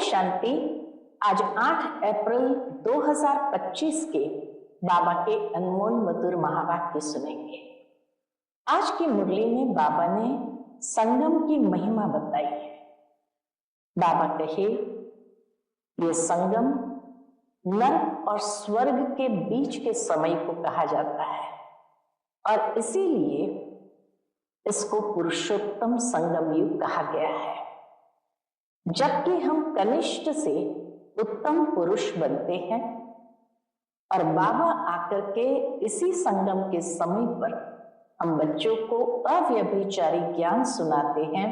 शांति। आज 8 अप्रैल 2025 के बाबा के अनमोल मधुर महावाक्य सुनेंगे। आज की मुरली में बाबा ने संगम की महिमा बताई है। बाबा कहे, ये संगम नरक और स्वर्ग के बीच के समय को कहा जाता है और इसीलिए इसको पुरुषोत्तम संगम युग कहा गया है। जबकि हम कनिष्ठ से उत्तम पुरुष बनते हैं और बाबा आकर के इसी संगम के समय पर हम बच्चों को अव्यभिचारी ज्ञान सुनाते हैं,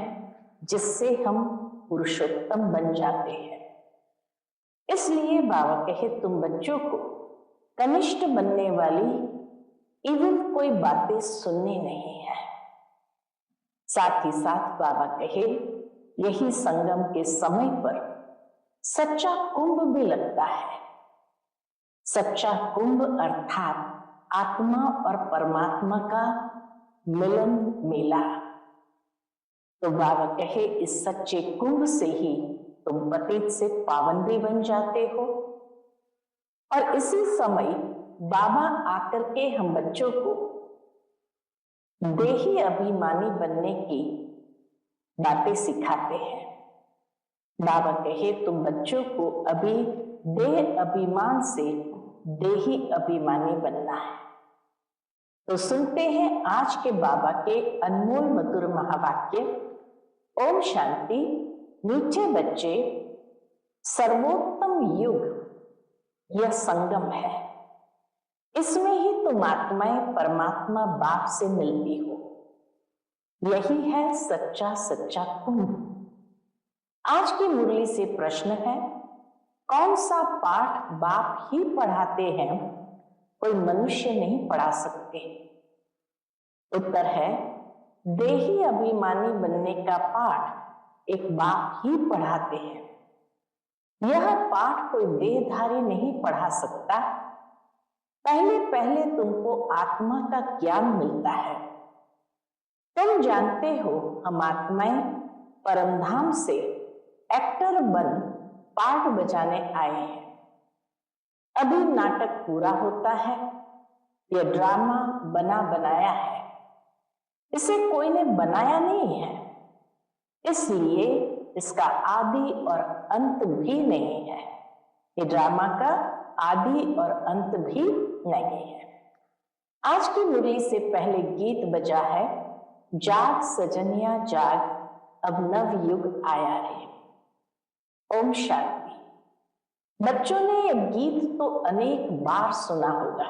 जिससे हम पुरुषोत्तम बन जाते हैं। इसलिए बाबा कहे, तुम बच्चों को कनिष्ठ बनने वाली इवन कोई बातें सुननी नहीं है। साथ ही साथ बाबा कहे, यही संगम के समय पर सच्चा कुंभ भी लगता है। सच्चा कुंभ अर्थात आत्मा और परमात्मा का मिलन मेला। तो बाबा कहे, इस सच्चे कुंभ से ही तुम पतित से पावन भी बन जाते हो। और इसी समय बाबा आकर के हम बच्चों को देही अभिमानी बनने की बातें सिखाते हैं। बाबा कहे, तुम बच्चों को अभी देह अभिमान से देही अभिमानी बनना है। तो सुनते हैं आज के बाबा के अनमोल मधुर महावाक्य। ओम शांति। मीठे बच्चे, सर्वोत्तम युग यह संगम है। इसमें ही तुम आत्माएं परमात्मा बाप से मिलती हो। यही है सच्चा सच्चा कुंभ। आज की मुरली से प्रश्न है, कौन सा पाठ बाप ही पढ़ाते हैं, कोई मनुष्य नहीं पढ़ा सकते? उत्तर है, देही अभिमानी बनने का पाठ एक बाप ही पढ़ाते हैं। यह पाठ कोई देहधारी नहीं पढ़ा सकता। पहले पहले तुमको आत्मा का ज्ञान मिलता है। तुम जानते हो, हम आत्माएं परमधाम से एक्टर बन पार्ट बजाने आए हैं। अभी नाटक पूरा होता है। यह ड्रामा बना बनाया है, इसे कोई ने बनाया नहीं है, इसलिए इसका आदि और अंत भी नहीं है। ये ड्रामा का आदि और अंत भी नहीं है। आज की मुरली से पहले गीत बजा है, जाग सजनिया जाग, अब नव युग आया रे। ओम शांति। बच्चों ने यह गीत तो अनेक बार सुना होगा।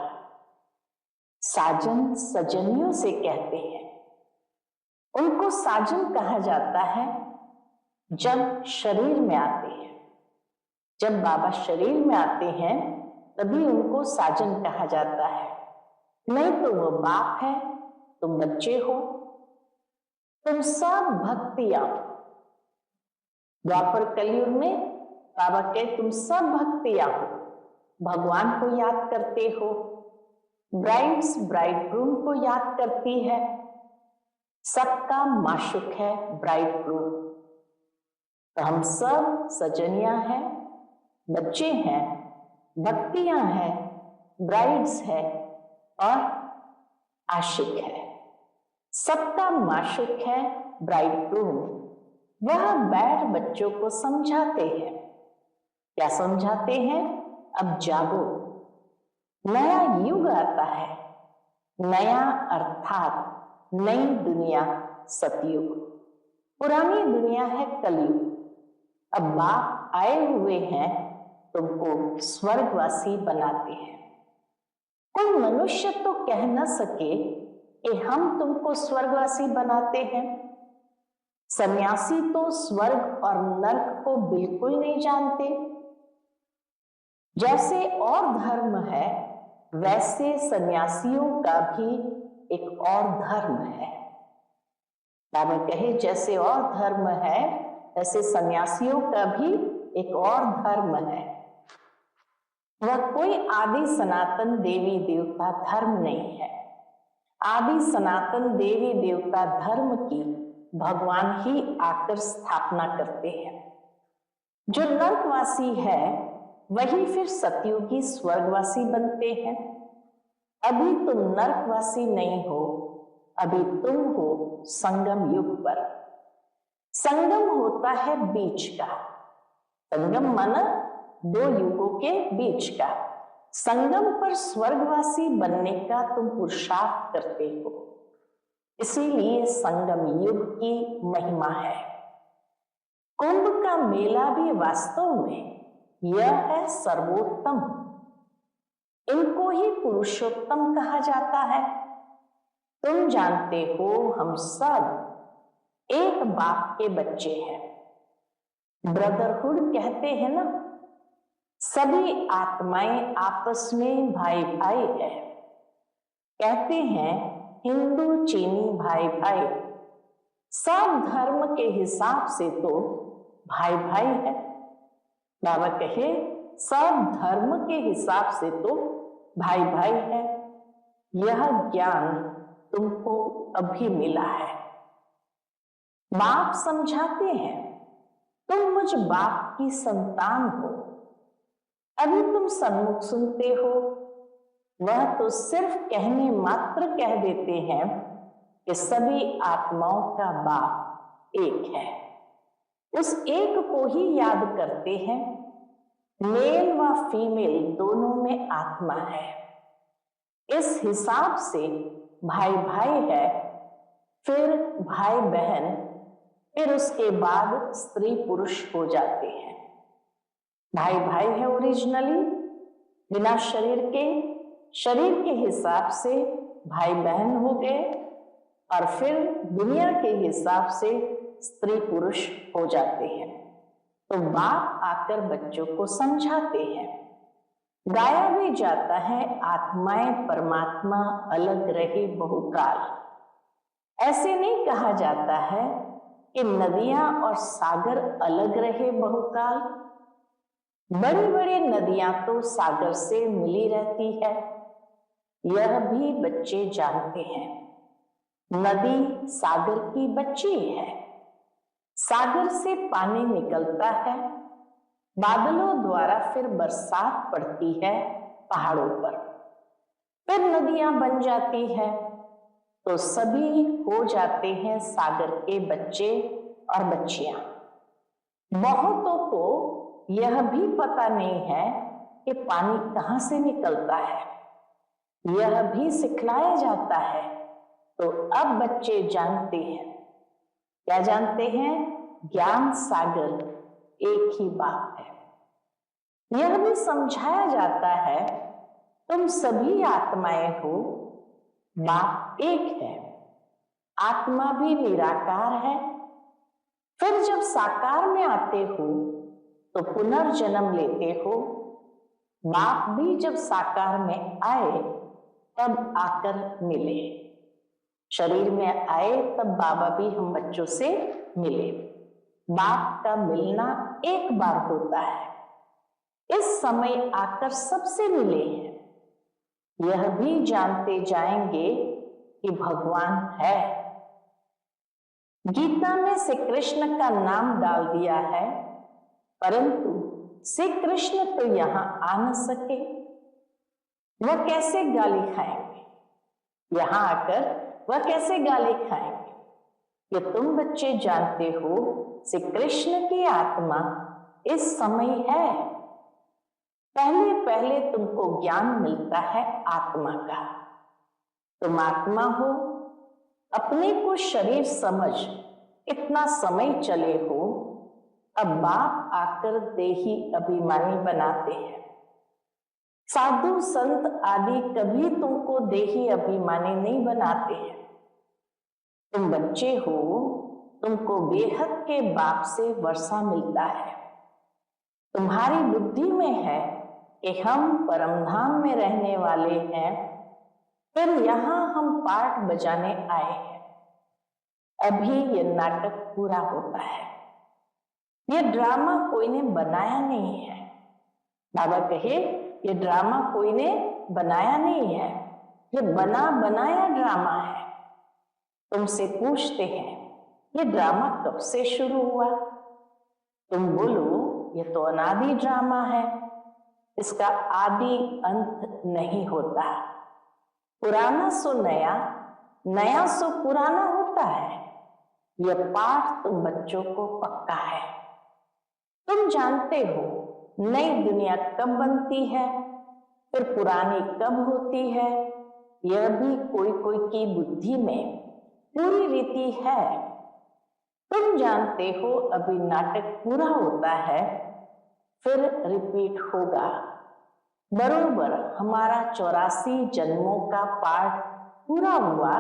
साजन सजनियों से कहते हैं। उनको साजन कहा जाता है जब शरीर में आते हैं। जब बाबा शरीर में आते हैं तभी उनको साजन कहा जाता है, नहीं तो वो बाप है, तुम बच्चे हो। तुम सब भक्तियां द्वापर कलयुग में बाबा के तुम सब भक्तियां हो, भगवान को याद करते हो। ब्राइड्स ब्राइडग्रूम को याद करती है। सबका माशुक है ब्राइडग्रूम। तो हम सब सजनियां हैं, बच्चे हैं, भक्तियां हैं, ब्राइड्स है और आशिक है। सबका माशुक है ब्राइडग्रूम। वह बैठ बच्चों को समझाते हैं। क्या समझाते हैं? अब जागो, नया युग आता है। नया अर्थात नई दुनिया सतयुग। पुरानी दुनिया है कलयुग। अब बाप आए हुए हैं, तुमको स्वर्गवासी बनाते हैं। कोई मनुष्य तो कह न सके कि हम तुमको स्वर्गवासी बनाते हैं। सन्यासी तो स्वर्ग और नरक को बिल्कुल नहीं जानते। जैसे और धर्म है, वैसे सन्यासियों का भी एक और धर्म है। बाबा कहे, जैसे और धर्म है वैसे सन्यासियों का भी एक और धर्म है। वह कोई आदि सनातन देवी देवता धर्म नहीं है। आदि सनातन देवी देवता धर्म की भगवान ही आकर स्थापना करते हैं। जो नरकवासी है वही फिर सतयुगी स्वर्गवासी बनते हैं। अभी तुम नरकवासी नहीं हो, अभी तुम हो संगम युग पर। संगम होता है बीच का, संगम माना दो युगों के बीच का। संगम पर स्वर्गवासी बनने का तुम पुरुषार्थ करते हो, इसीलिए संगम युग की महिमा है। कुंभ का मेला भी वास्तव में यह है सर्वोत्तम, इनको ही पुरुषोत्तम कहा जाता है। तुम जानते हो हम सब एक बाप के बच्चे हैं। ब्रदरहुड कहते हैं ना, सभी आत्माएं आपस में भाई भाई है। कहते हैं हिंदू चीनी भाई भाई, सब धर्म के हिसाब से तो भाई भाई है। बाबा कहे सब धर्म के हिसाब से तो भाई भाई है। यह ज्ञान तुमको अभी मिला है। बाप समझाते हैं तुम मुझ बाप की संतान हो। अभी तुम सन्मुख सुनते हो, वह तो सिर्फ कहने मात्र कह देते हैं कि सभी आत्माओं का बाप एक है। उस एक को ही याद करते हैं। मेल व फीमेल दोनों में आत्मा है, इस हिसाब से भाई भाई है, फिर भाई बहन, फिर उसके बाद स्त्री पुरुष हो जाते हैं। भाई भाई है ओरिजिनली, बिना शरीर के हिसाब से भाई बहन हो गए, और फिर दुनिया के हिसाब से स्त्री पुरुष हो जाते हैं। तो बाप आकर बच्चों को समझाते हैं। गाया भी जाता है आत्माएं परमात्मा अलग रहे बहुकाल। ऐसे नहीं कहा जाता है कि नदियां और सागर अलग रहे बहुकाल। बड़ी बड़ी नदियां तो सागर से मिली रहती है, यह भी बच्चे जानते हैं। नदी सागर की बच्ची है। सागर से पानी निकलता है, बादलों द्वारा फिर बरसात पड़ती है पहाड़ों पर, फिर नदियां बन जाती है, तो सभी हो जाते हैं सागर के बच्चे और बच्चियां। बहुतों को यह भी पता नहीं है कि पानी कहां से निकलता है, यह भी सिखलाया जाता है। तो अब बच्चे जानते हैं। क्या जानते हैं? ज्ञान सागर एक ही बाप है। यह भी समझाया जाता है तुम सभी आत्माएं हो, बाप एक है। आत्मा भी निराकार है। फिर जब साकार में आते हो तो पुनर्जन्म लेते हो। बाप भी जब साकार में आए तब आकर मिले, शरीर में आए तब बाबा भी हम बच्चों से मिले। बाप का मिलना एक बार होता है, इस समय आकर सबसे मिले हैं। यह भी जानते जाएंगे कि भगवान है। गीता में श्री कृष्ण का नाम डाल दिया है, परंतु श्री कृष्ण तो यहां आ न सके। वह कैसे गाली खाएंगे? यहां आकर वह कैसे गाली खाएंगे? ये तुम बच्चे जानते हो श्री कृष्ण की आत्मा इस समय है। पहले पहले तुमको ज्ञान मिलता है आत्मा का। तुम आत्मा हो, अपने को शरीर समझ इतना समय चले हो। अब बाप आकर देही अभिमानी बनाते हैं। साधु संत आदि कभी तुमको देही अभिमानी नहीं बनाते हैं। तुम बच्चे हो, तुमको बेहद के बाप से वर्षा मिलता है। तुम्हारी बुद्धि में है कि हम परमधाम में रहने वाले हैं, फिर यहां हम पाठ बजाने आए हैं। अभी ये नाटक पूरा होता है। ये ड्रामा कोई ने बनाया नहीं है। बाबा कहे ये ड्रामा कोई ने बनाया नहीं है, ये बना बनाया ड्रामा है। तुमसे पूछते हैं ये ड्रामा कब से शुरू हुआ? तुम बोलो ये तो अनादि ड्रामा है, इसका आदि अंत नहीं होता। पुराना सो नया, नया सो पुराना होता है। यह पाठ तुम बच्चों को पक्का है। तुम जानते हो नई दुनिया कब बनती है, फिर पुरानी कब होती है, यह भी कोई कोई की बुद्धि में पूरी रीति है। तुम जानते हो अभी नाटक पूरा होता है, फिर रिपीट होगा। बरोबर हमारा 84 जन्मों का पाठ पूरा हुआ।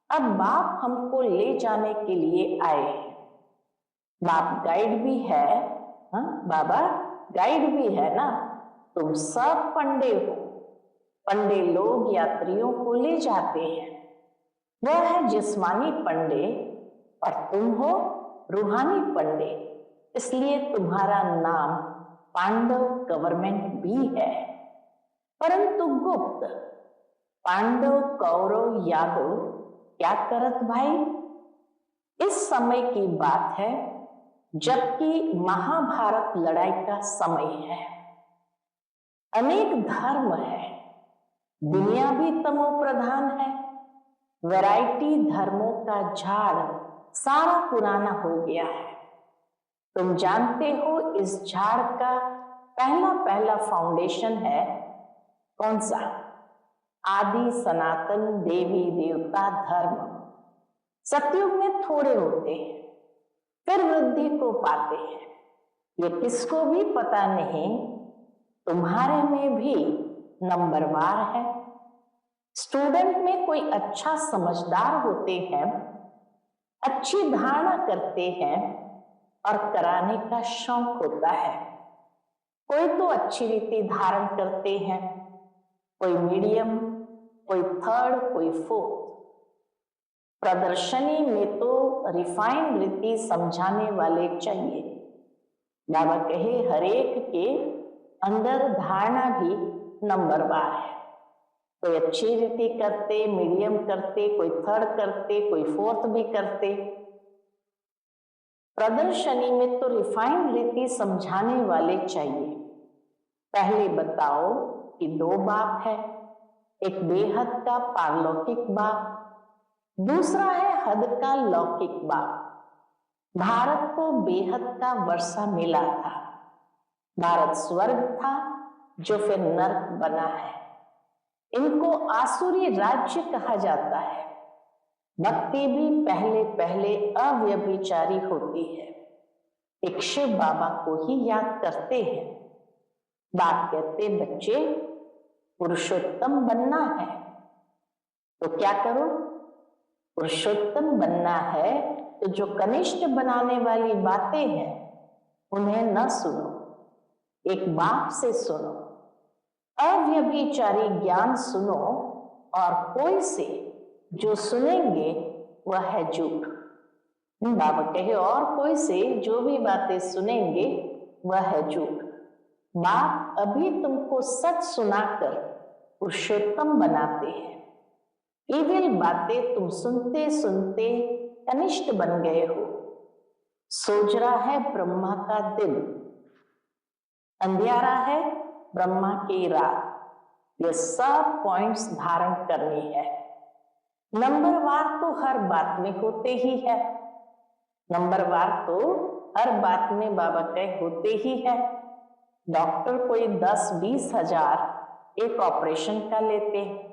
अब बाप हमको ले जाने के लिए आए हैं। बाप गाइड भी है, बाबा गाइड भी है ना। तुम सब पंडे हो। पंडे लोग यात्रियों को ले जाते हैं, वह है जिस्मानी पंडे और तुम हो रूहानी पंडे। इसलिए तुम्हारा नाम पांडव गवर्नमेंट भी है, परंतु गुप्त। पांडव कौरव यादव क्या करत भाई? इस समय की बात है जबकि महाभारत लड़ाई का समय है। अनेक धर्म है, दुनिया भी तमो प्रधान है। वैरायटी धर्मों का झाड़ सारा पुराना हो गया है। तुम जानते हो इस झाड़ का पहला फाउंडेशन है कौन सा? आदि सनातन देवी देवता धर्म। सतयुग में थोड़े होते हैं, फिर वृद्धि को पाते हैं। ये किसको भी पता नहीं, तुम्हारे में भी नंबरवार है। स्टूडेंट में कोई अच्छा समझदार होते हैं, अच्छी धारणा करते हैं और कराने का शौक होता है। कोई तो अच्छी रीति धारण करते हैं, कोई मीडियम, कोई थर्ड, कोई फोर्थ। प्रदर्शनी में तो रिफाइंड रीति समझाने वाले चाहिए। बाबा कहे हर एक के अंदर धारणा भी नंबरवार है। कोई अच्छी रीति करते, मीडियम करते, कोई थर्ड करते, कोई फोर्थ भी करते। प्रदर्शनी में तो रिफाइंड रीति समझाने वाले चाहिए। पहले बताओ कि 2 बाप है, एक बेहद का पारलौकिक बाप, दूसरा है हद का लौकिक बाप। भारत को बेहद का वर्षा मिला था। भारत स्वर्ग था जो फिर नर्क बना है। इनको आसुरी राज्य कहा जाता है। भक्ति भी पहले पहले अव्यभिचारी होती है। एक शिव बाबा को ही याद करते हैं। बाप कहते बच्चे पुरुषोत्तम बनना है तो क्या करो? पुरुषोत्तम बनना है तो जो कनिष्ठ बनाने वाली बातें हैं उन्हें न सुनो, एक बाप से सुनो। अव्यभिचारी ज्ञान सुनो और कोई से जो सुनेंगे वह है झूठ। बाबा कहे और कोई से जो भी बातें सुनेंगे वह है झूठ। बाप अभी तुमको सच सुनाकर पुरुषोत्तम बनाते हैं। इविल बातें तुम सुनते सुनते कनिष्ठ बन गए हो। सोजरा है ब्रह्मा का दिन, अंधियारा है ब्रह्मा की रात। ये सब पॉइंट्स धारण करनी है। नंबरवार तो हर बात में होते ही है। नंबरवार तो हर बात में बाबा कहे होते ही है। डॉक्टर कोई 10-20 हजार एक ऑपरेशन का लेते हैं,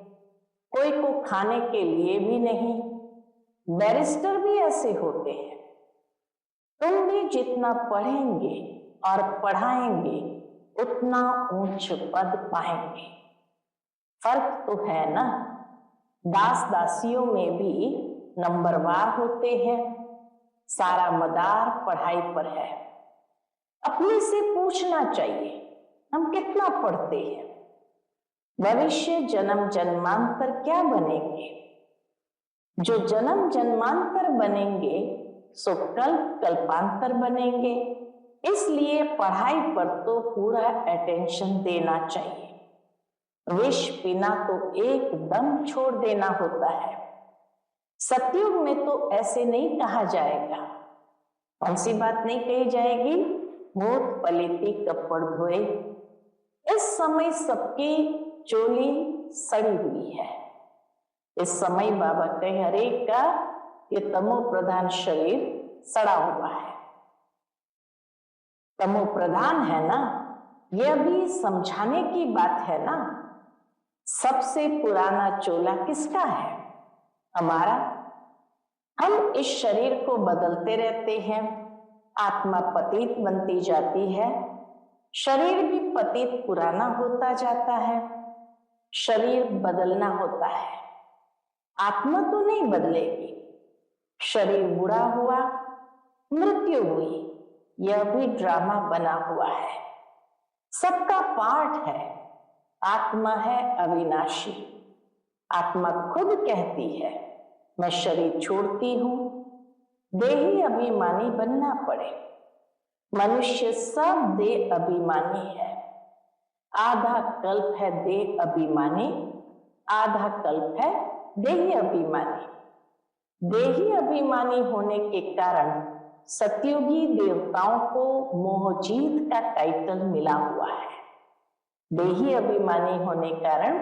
कोई को खाने के लिए भी नहीं। बैरिस्टर भी ऐसे होते हैं। तुम भी जितना पढ़ेंगे और पढ़ाएंगे उतना ऊंच पद पाएंगे। फर्क तो है ना। दास दासियों में भी नंबरवार होते हैं। सारा मदार पढ़ाई पर है। अपने से पूछना चाहिए हम कितना पढ़ते हैं। भविष्य जन्म जन्मांतर क्या बनेंगे? जो जन्म जन्मांतर बनेंगे सो कल्प कल्पांतर बनेंगे। इसलिए पढ़ाई पर तो पूरा अटेंशन देना चाहिए। विष पीना तो एकदम छोड़ देना होता है। सतयुग में तो ऐसे नहीं कहा जाएगा। कौन सी बात नहीं कही जाएगी? मोत पलेती कपड़ धोए। इस समय सबकी चोली सड़ी हुई है। इस समय बाबा कहे, हरे का ये तमो प्रधान शरीर सड़ा हुआ है। तमो प्रधान है ना, यह भी समझाने की बात है ना। सबसे पुराना चोला किसका है? हमारा। हम इस शरीर को बदलते रहते हैं, आत्मा पतित बनती जाती है, शरीर भी पतित पुराना होता जाता है, शरीर बदलना होता है। आत्मा तो नहीं बदलेगी। शरीर बुरा हुआ, मृत्यु हुई, यह भी ड्रामा बना हुआ है, सबका पार्ट है। आत्मा है अविनाशी। आत्मा खुद कहती है, मैं शरीर छोड़ती हूं, देही अभिमानी बनना पड़े। मनुष्य सब देह अभिमानी है। आधा कल्प है देह अभिमानी, आधा कल्प है देही अभिमानी। देही अभिमानी होने के कारण सतयुगी देवताओं को मोहजीत का टाइटल मिला हुआ है। देही अभिमानी होने कारण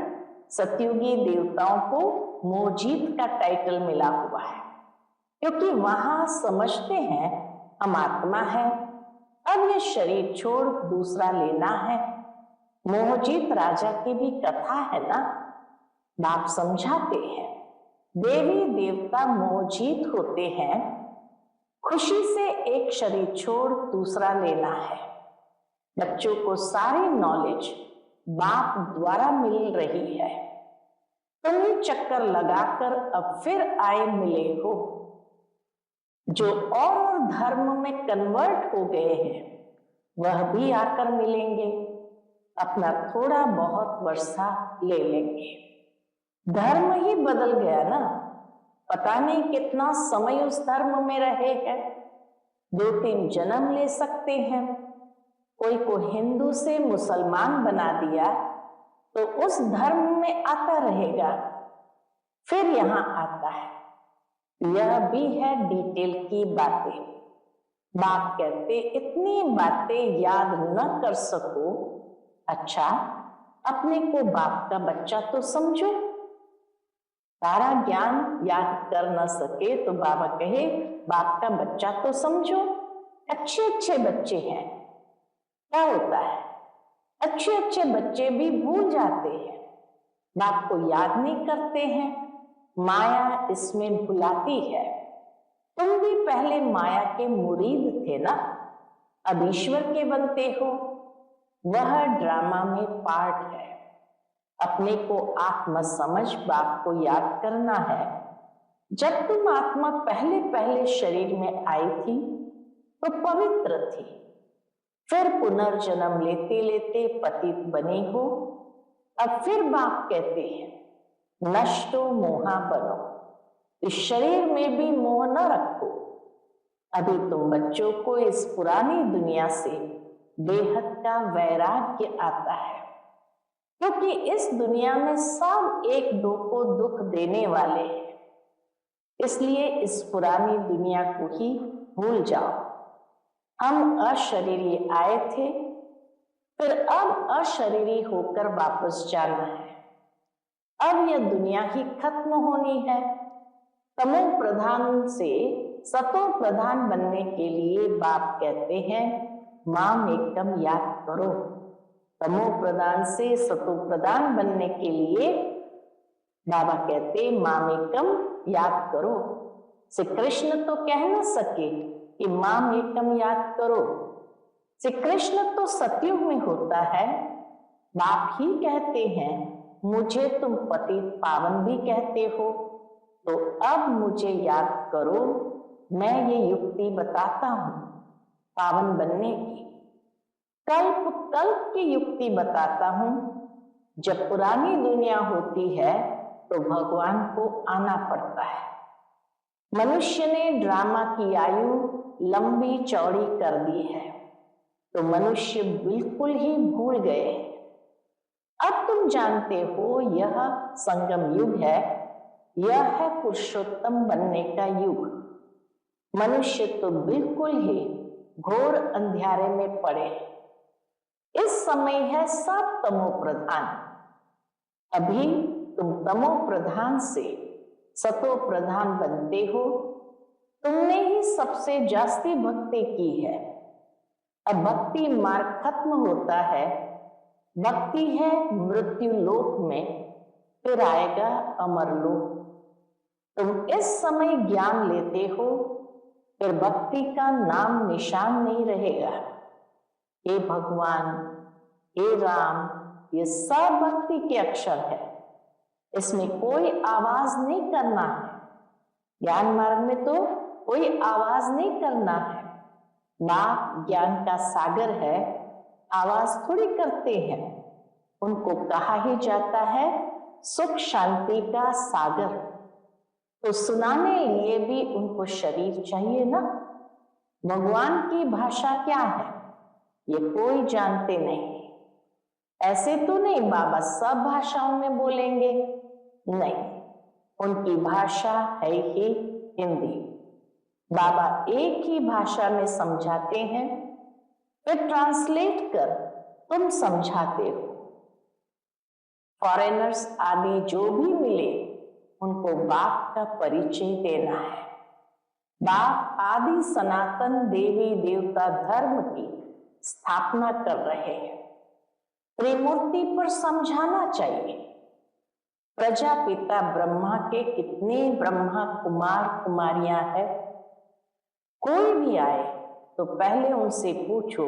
सतयुगी देवताओं को मोहजीत का टाइटल मिला हुआ है, क्योंकि वहां समझते हैं हम आत्मा है, अब ये शरीर छोड़ दूसरा लेना है। मोहजीत राजा की भी कथा है ना, बाप समझाते हैं। देवी देवता मोहजीत होते हैं, खुशी से एक शरीर छोड़ दूसरा लेना है। बच्चों को सारी नॉलेज बाप द्वारा मिल रही है। तुम ही चक्कर लगाकर अब फिर आए मिले हो। जो और धर्म में कन्वर्ट हो गए हैं वह भी आकर मिलेंगे, अपना थोड़ा बहुत वर्षा ले लेंगे। धर्म ही बदल गया ना, पता नहीं कितना समय उस धर्म में रहे हैं। 2-3 जन्म ले सकते हैं। कोई को हिंदू से मुसलमान बना दिया तो उस धर्म में आता रहेगा, फिर यहां आता है। यह भी है डिटेल की बातें। बाप कहते इतनी बातें याद न कर सको, अच्छा अपने को बाप का बच्चा तो समझो। सारा ज्ञान याद कर न सके तो बाबा कहे बाप का बच्चा तो समझो। अच्छे अच्छे बच्चे हैं, क्या होता है, अच्छे अच्छे बच्चे भी भूल जाते हैं, बाप को याद नहीं करते हैं। माया इसमें भुलाती है। तुम भी पहले माया के मुरीद थे ना, अब ईश्वर के बनते हो। वह ड्रामा में पार्ट है। अपने को आत्मा समझ बाप को याद करना है। जब तुम आत्मा पहले पहले शरीर में आई थी तो पवित्र थी, फिर पुनर्जन्म लेते लेते पतित बनी हो। अब फिर बाप कहते हैं नष्टो मोहा बनो, इस शरीर में भी मोह न रखो। अभी तुम बच्चों को इस पुरानी दुनिया से बेहद का वैराग्य आता है, क्योंकि इस दुनिया में सब एक दो को दुख देने वाले हैं। इसलिए इस पुरानी दुनिया को ही भूल जाओ। हम अशरीरी आए थे, फिर अब अशरीरी होकर वापस जाना है। अब यह दुनिया ही खत्म होनी है। तमो प्रधान से सतो प्रधान बनने के लिए बाप कहते हैं माम एकम याद करो। तमो प्रधान से सतो प्रधान बनने के लिए बाबा कहते माम एकम याद करो। श्री कृष्ण तो कह न सके कि माम एकम याद करो। श्री कृष्ण तो सतयुग में होता है। बाप ही कहते हैं मुझे तुम पतित पावन भी कहते हो, तो अब मुझे याद करो। मैं ये युक्ति बताता हूं पावन बनने की, कल्प कल्प की युक्ति बताता हूं। जब पुरानी दुनिया होती है तो भगवान को आना पड़ता है। मनुष्य ने ड्रामा की आयु लंबी चौड़ी कर दी है, तो मनुष्य बिल्कुल ही भूल गए। अब तुम जानते हो यह संगम युग है, यह है पुरुषोत्तम बनने का युग। मनुष्य तो बिल्कुल ही घोर अंधियारे में पड़े हैं। इस समय है सब तमो प्रधान। अभी तुम तमो प्रधान से सतो प्रधान बनते हो। तुमने ही सबसे जास्ती भक्ति की है। अब भक्ति मार्ग खत्म होता है। भक्ति है मृत्यु लोक में, फिर आएगा अमर लोक। तुम इस समय ज्ञान लेते हो, फिर भक्ति का नाम निशान नहीं रहेगा। हे भगवान, हे राम, ये सब भक्ति के अक्षर है। इसमें कोई आवाज नहीं करना है। ज्ञान मार्ग में तो कोई आवाज नहीं करना है। बाप ज्ञान का सागर है, आवाज थोड़ी करते हैं। उनको कहा ही जाता है सुख शांति का सागर। तो सुनाने लिए भी उनको शरीर चाहिए ना। भगवान की भाषा क्या है ये कोई जानते नहीं। ऐसे तो नहीं बाबा सब भाषाओं में बोलेंगे, नहीं, उनकी भाषा है ही हिंदी। बाबा एक ही भाषा में समझाते हैं, फिर ट्रांसलेट कर तुम समझाते हो। फॉरेनर्स आदि जो भी मिले उनको बाप का परिचय देना है। बाप आदि सनातन देवी देवता धर्म की स्थापना कर रहे हैं। त्रिमूर्ति पर समझाना चाहिए। प्रजापिता ब्रह्मा के कितने ब्रह्मा कुमार कुमारियां हैं। कोई भी आए तो पहले उनसे पूछो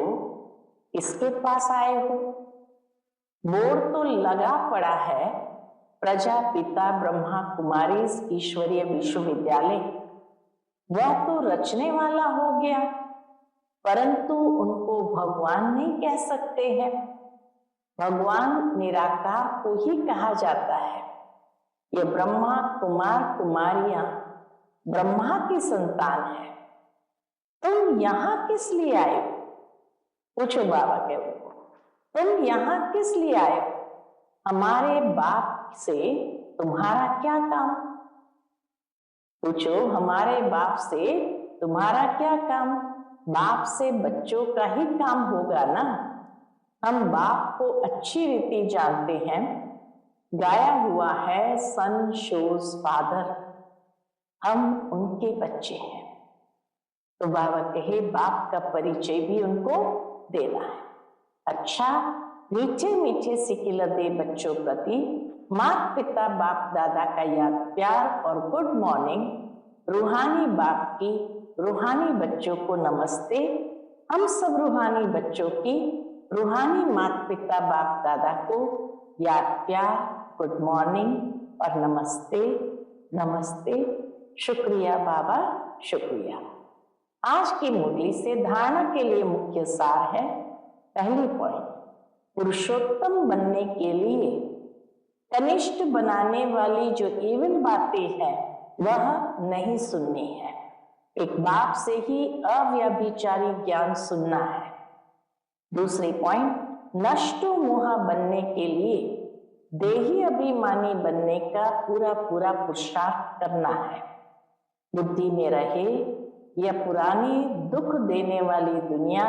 किसके पास आए हो। बोर्ड तो लगा पड़ा है प्रजापिता ब्रह्मा कुमारी ईश्वरीय विश्वविद्यालय। वह तो रचने वाला हो गया, परंतु उनको भगवान नहीं कह सकते हैं। भगवान निराकार को ही कहा जाता है। ये ब्रह्मा कुमार कुमारियां ब्रह्मा की संतान है। तुम यहां किस लिए आए हो? पूछो बाबा के उनको, तुम यहां किस लिए आए हो? हमारे बाप से तुम्हारा क्या काम? पूछो हमारे बाप से तुम्हारा क्या काम? बाप से बच्चों का ही काम होगा ना। हम बाप को अच्छी रीति जानते हैं। गाया हुआ है सन शोज फादर, हम उनके बच्चे हैं। तो बाबा कहे बाप का परिचय भी उनको देना है। अच्छा, मीठे मीठे सिकिलते बच्चों प्रति माता पिता बाप दादा का याद प्यार और गुड मॉर्निंग। रूहानी बाप की रूहानी बच्चों को नमस्ते। हम सब रूहानी बच्चों की रूहानी माता पिता बाप दादा को याद प्यार, गुड मॉर्निंग और नमस्ते नमस्ते। शुक्रिया बाबा, शुक्रिया। आज की मुरली से धारणा के लिए मुख्य सार है। पहली पॉइंट, पुरुषोत्तम बनने के लिए कनिष्ठ बनाने वाली जो इविल बातें हैं वह नहीं सुननी है। एक बाप से ही अव्यभिचारी ज्ञान सुनना है। दूसरी पॉइंट, नष्टो मोहा बनने के लिए देही अभिमानी बनने का पूरा पूरा पुरुषार्थ करना है। बुद्धि में रहे यह पुरानी दुख देने वाली दुनिया